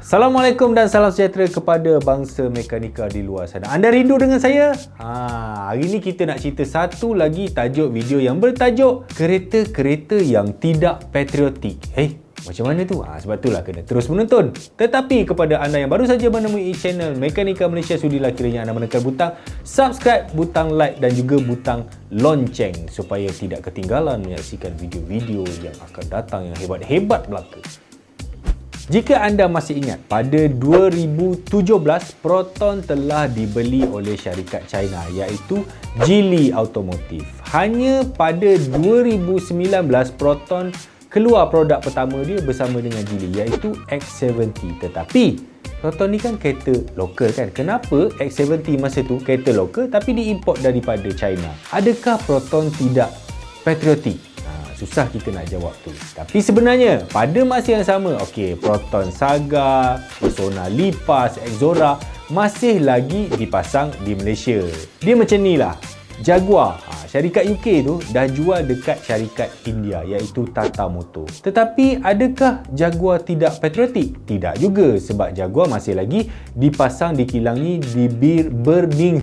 Assalamualaikum dan salam sejahtera kepada bangsa mekanika di luar sana. Anda rindu dengan saya? Hari ini kita nak cerita satu lagi tajuk video yang bertajuk kereta-kereta yang tidak patriotik. Macam mana tu? Sebab itulah kena terus menonton. Tetapi kepada anda yang baru saja menemui channel Mekanika Malaysia, sudilah kiranya anda menekan butang subscribe, butang like dan juga butang lonceng supaya tidak ketinggalan menyaksikan video-video yang akan datang yang hebat-hebat belaka. Jika anda masih ingat, pada 2017 Proton telah dibeli oleh syarikat China iaitu Geely Automotive. Hanya pada 2019 Proton keluar produk pertama dia bersama dengan Geely iaitu X70. Tetapi Proton ni kan kereta lokal kan. Kenapa X70 masa tu kereta lokal tapi diimport daripada China? Adakah Proton tidak patriotik? Susah kita nak jawab tu. Tapi sebenarnya pada masa yang sama, Proton Saga, Persona Lipas, Exora masih lagi dipasang di Malaysia. Dia macam ni lah. Jaguar, syarikat UK tu dah jual dekat syarikat India iaitu Tata Motor. Tetapi adakah Jaguar tidak patriotik? Tidak juga, sebab Jaguar masih lagi dipasang di kilang ni di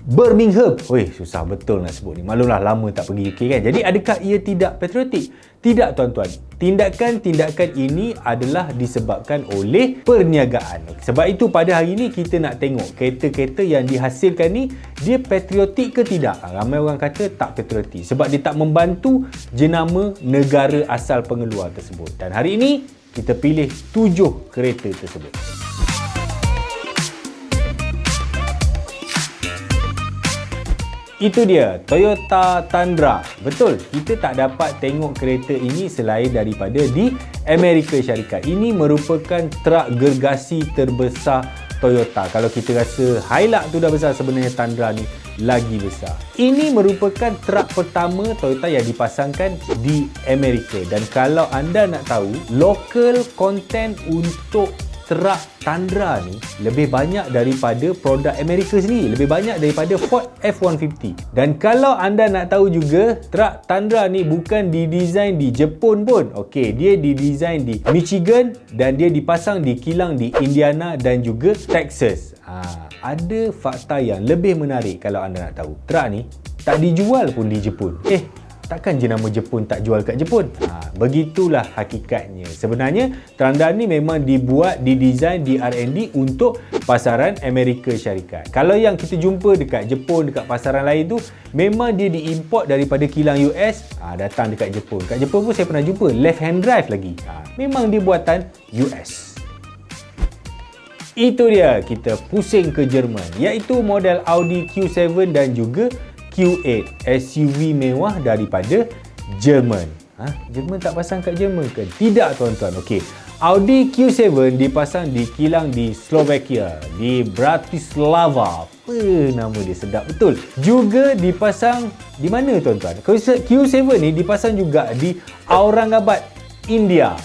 Birmingham. Susah betul nak sebut ni. Maklumlah lama tak pergi UK kan. Jadi adakah ia tidak patriotik? Tidak tuan-tuan. Tindakan-tindakan ini adalah disebabkan oleh perniagaan. Sebab itu pada hari ini kita nak tengok kereta-kereta yang dihasilkan ni dia patriotik ke tidak. Ramai orang kata tak patriotik sebab dia tak membantu jenama negara asal pengeluar tersebut. Dan hari ini kita pilih 7 kereta tersebut. Itu dia, Toyota Tundra. Betul, kita tak dapat tengok kereta ini selain daripada di Amerika Syarikat. Ini merupakan truk gergasi terbesar Toyota. Kalau kita rasa Hilux tu dah besar, sebenarnya Tundra ni lagi besar. Ini merupakan truk pertama Toyota yang dipasangkan di Amerika. Dan kalau anda nak tahu, local content untuk truk Tundra ni lebih banyak daripada produk Amerika sendiri, lebih banyak daripada Ford F-150. Dan kalau anda nak tahu juga, truk Tundra ni bukan didesain di Jepun pun. Dia didesain di Michigan dan dia dipasang di kilang di Indiana dan juga Texas. Ada fakta yang lebih menarik kalau anda nak tahu. Truk ni tak dijual pun di Jepun. Takkan jenama Jepun tak jual kat Jepun? Begitulah hakikatnya. Sebenarnya Tundra ni memang didesain di R&D untuk pasaran Amerika Syarikat. Kalau yang kita jumpa dekat Jepun, dekat pasaran lain tu, memang dia diimport daripada kilang US, datang dekat Jepun. Kat Jepun pun saya pernah jumpa left hand drive lagi. Memang dia buatan US. Itu dia, kita pusing ke Jerman, iaitu model Audi Q7 dan juga Q8, SUV mewah daripada Jerman. Jerman tak pasang kat Jerman ke? Tidak tuan-tuan. Audi Q7 dipasang di kilang di Slovakia, di Bratislava. Apa nama dia, sedap betul. Juga dipasang di mana tuan-tuan? Q7 ni dipasang juga di Aurangabad, India.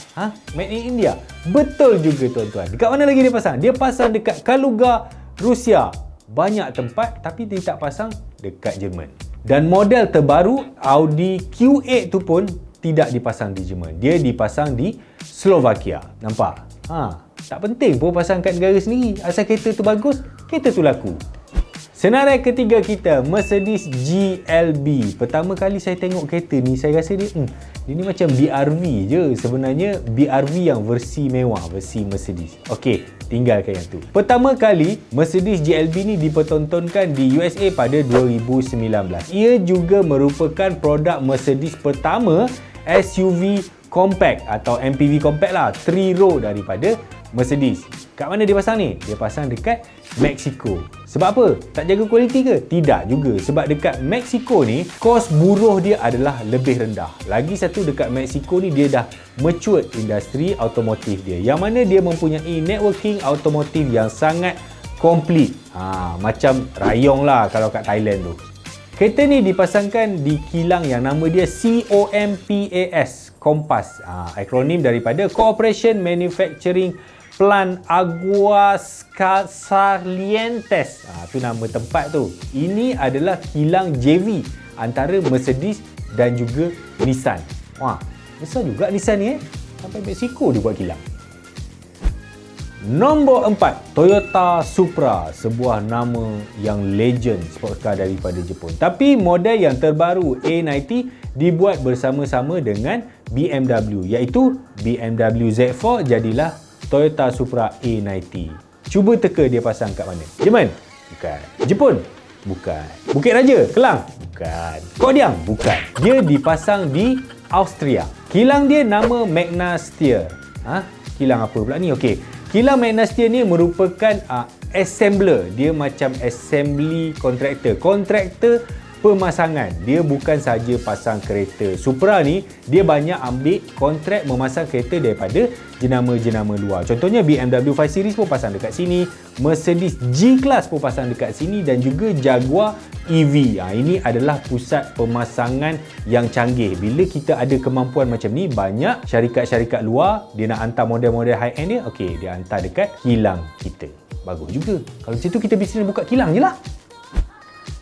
Made in India. Betul juga tuan-tuan. Dekat mana lagi dia pasang? Dia pasang dekat Kaluga, Rusia. Banyak tempat tapi dia tak pasang dekat Jerman. Dan model terbaru Audi Q8 tu pun tidak dipasang di Jerman. Dia dipasang di Slovakia. Nampak? Tak penting pun pasang kat negara sendiri. Asal kereta tu bagus, kereta tu laku. Senarai ketiga kita, Mercedes GLB. Pertama kali saya tengok kereta ni, saya rasa dia ni macam BRV je. Sebenarnya BRV yang versi mewah, versi Mercedes. Tinggalkan yang tu. Pertama kali Mercedes GLB ni dipertontonkan di USA pada 2019. Ia juga merupakan produk Mercedes pertama SUV compact atau MPV compact lah, 3-row daripada Mercedes. Kat mana dia pasang ni? Dia pasang dekat Mexico. Sebab apa? Tak jaga kualiti ke? Tidak juga. Sebab dekat Mexico ni, kos buruh dia adalah lebih rendah. Lagi satu, dekat Mexico ni dia dah matured industri automotif dia. Yang mana dia mempunyai networking automotif yang sangat komplit. Macam Rayong lah kalau kat Thailand tu. Kereta ni dipasangkan di kilang yang nama dia COMPAS. Kompas. Akronim daripada Cooperation Manufacturing Plant Aguascalientes. Itu nama tempat tu. Ini adalah kilang JV antara Mercedes dan juga Nissan. Besar juga Nissan ni Sampai Mexico dia buat kilang. Nombor 4, Toyota Supra, sebuah nama yang legend sports car daripada Jepun. Tapi model yang terbaru A90 dibuat bersama-sama dengan BMW, iaitu BMW Z4 jadilah Toyota Supra A90. Cuba teka dia pasang kat mana? Jerman? Bukan. Jepun? Bukan. Bukit Raja? Kelang? Bukan. Kodiang? Bukan. Dia dipasang di Austria. Kilang dia nama Magna Steyr. Kilang apa pula ni? Okey. Kilang Magna Steyr ni merupakan assembler. Dia macam assembly contractor. Kontraktor pemasangan. Dia bukan saja pasang kereta. Supra ni, dia banyak ambil kontrak memasang kereta daripada jenama-jenama luar. Contohnya BMW 5 Series pun pasang dekat sini. Mercedes G-Class pun pasang dekat sini. Dan juga Jaguar EV. Ini adalah pusat pemasangan yang canggih. Bila kita ada kemampuan macam ni, banyak syarikat-syarikat luar, dia nak hantar model-model high-end dia, okey, dia hantar dekat kilang kita. Bagus juga. Kalau macam tu, kita bisnes buka kilang je lah.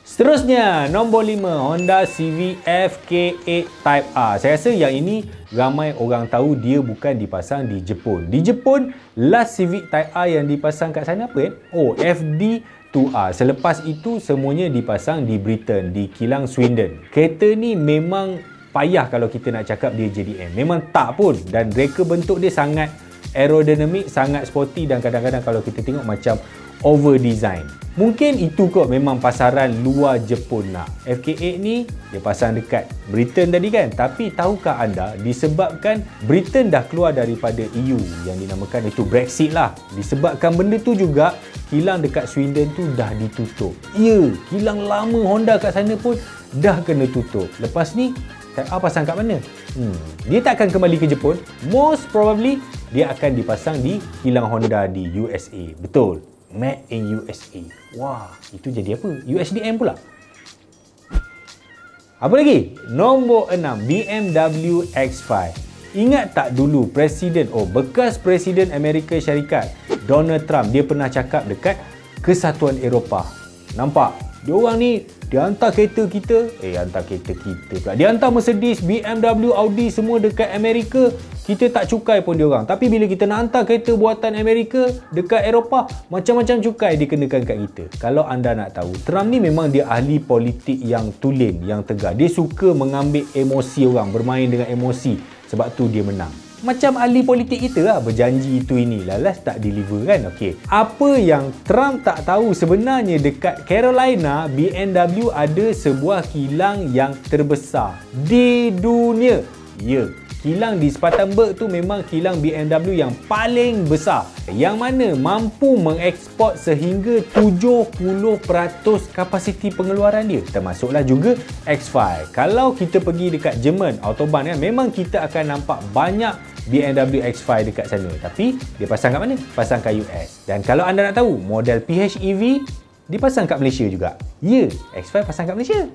Seterusnya, nombor 5, Honda Civic FK8 Type R. Saya rasa yang ini ramai orang tahu dia bukan dipasang di Jepun. Di Jepun, last Civic Type R yang dipasang kat sana apa? FD2R. Selepas itu, semuanya dipasang di Britain, di kilang Swindon. Kereta ni memang payah kalau kita nak cakap dia JDM. Memang tak pun. Dan reka bentuk dia sangat aerodinamik, sangat sporty dan kadang-kadang kalau kita tengok macam over design. Mungkin itu kot memang pasaran luar Jepun nak. FK8 ni dia pasang dekat Britain tadi kan. Tapi tahukah anda, disebabkan Britain dah keluar daripada EU yang dinamakan itu Brexit lah. Disebabkan benda tu juga, kilang dekat Swindon tu dah ditutup. Ya, kilang lama Honda kat sana pun dah kena tutup. Lepas ni Type R pasang kat mana? Dia tak akan kembali ke Jepun. Most probably dia akan dipasang di kilang Honda di USA. Betul. Made in USA. Wah, itu jadi apa? USDM pula. Apa lagi? Nombor 6, BMW X5. Ingat tak dulu bekas Presiden Amerika Syarikat Donald Trump, dia pernah cakap dekat Kesatuan Eropah. Nampak? Diorang ni, dia hantar kereta kita. Hantar kereta kita pula. Dia hantar Mercedes, BMW, Audi semua dekat Amerika. Kita tak cukai pun diorang. Tapi bila kita nak hantar kereta buatan Amerika dekat Eropah, macam-macam cukai dikenakan kat kita. Kalau anda nak tahu, Trump ni memang dia ahli politik yang tulen, yang tegar. Dia suka mengambil emosi orang, bermain dengan emosi. Sebab tu dia menang. Macam ahli politik kita lah, berjanji itu ini, lalas tak deliver kan. Okey. Apa yang Trump tak tahu sebenarnya, dekat Carolina, BMW ada sebuah kilang yang terbesar di dunia. Ya, kilang di Spartanburg tu memang kilang BMW yang paling besar, yang mana mampu mengeksport sehingga 70% kapasiti pengeluaran dia, termasuklah juga X5. Kalau kita pergi dekat Jerman, Autobahn kan, memang kita akan nampak banyak BMW X5 dekat sana. Tapi dia pasang kat mana? Pasang kat US. Dan kalau anda nak tahu, model PHEV dipasang kat Malaysia juga. Ya, X5 pasang kat Malaysia.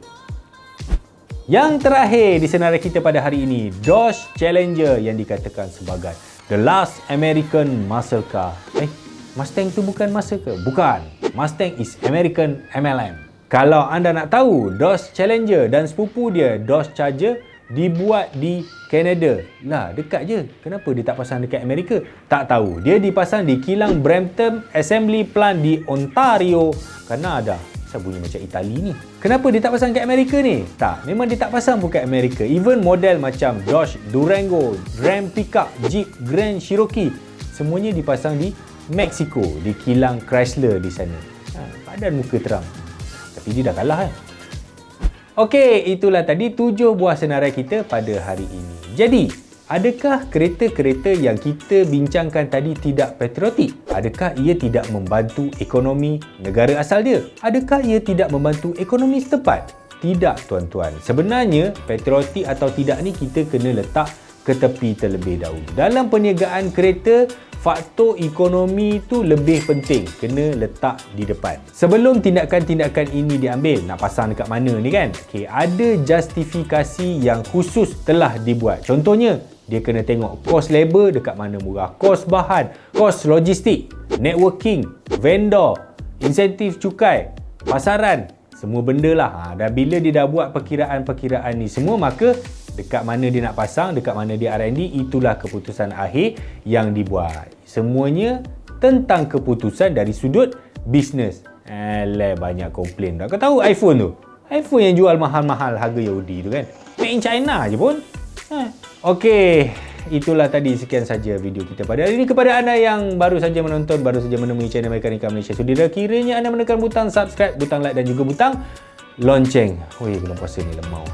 Yang terakhir di senarai kita pada hari ini, Dodge Challenger yang dikatakan sebagai the last American muscle car. Mustang tu bukan muscle ke? Bukan. Mustang is American MLM. Kalau anda nak tahu, Dodge Challenger dan sepupu dia, Dodge Charger, dibuat di Canada. Lah, dekat je. Kenapa dia tak pasang dekat Amerika? Tak tahu. Dia dipasang di kilang Brampton Assembly Plant di Ontario, Kanada. Saya bunyi macam Itali ni. Kenapa dia tak pasang kat Amerika ni? Tak, memang dia tak pasang pun kat Amerika. Even model macam Dodge Durango, Ram Pickup, Jeep Grand Cherokee, semuanya dipasang di Mexico, di kilang Chrysler di sana. Padan muka Trump. Tapi dia dah kalah kan? Okey, itulah tadi 7 buah senarai kita pada hari ini. Jadi, adakah kereta-kereta yang kita bincangkan tadi tidak patriotik? Adakah ia tidak membantu ekonomi negara asal dia? Adakah ia tidak membantu ekonomi setempat? Tidak, tuan-tuan. Sebenarnya, patriotik atau tidak ni kita kena letak ke tepi terlebih dahulu. Dalam perniagaan kereta, faktor ekonomi tu lebih penting, kena letak di depan. Sebelum tindakan-tindakan ini diambil, nak pasang dekat mana ni kan? Okey, ada justifikasi yang khusus telah dibuat. Contohnya, dia kena tengok kos labor dekat mana murah, kos bahan, kos logistik, networking, vendor, insentif cukai, pasaran, semua benda lah. Dan bila dia dah buat perkiraan-perkiraan ni semua, maka dekat mana dia nak pasang, dekat mana dia R&D, itulah keputusan akhir yang dibuat. Semuanya tentang keputusan dari sudut bisnes. Alah, banyak komplain dah. Kau tahu iPhone tu? iPhone yang jual mahal-mahal harga Yahudi tu kan? Made in China je pun. Okey, itulah tadi sekian saja video kita pada hari ini. Kepada anda yang baru saja menonton, baru saja menemui channel Mekanika Malaysia Sudirah, kiranya anda menekan butang subscribe, butang like dan juga butang lonceng. Weh, bulan puasa ni lemau.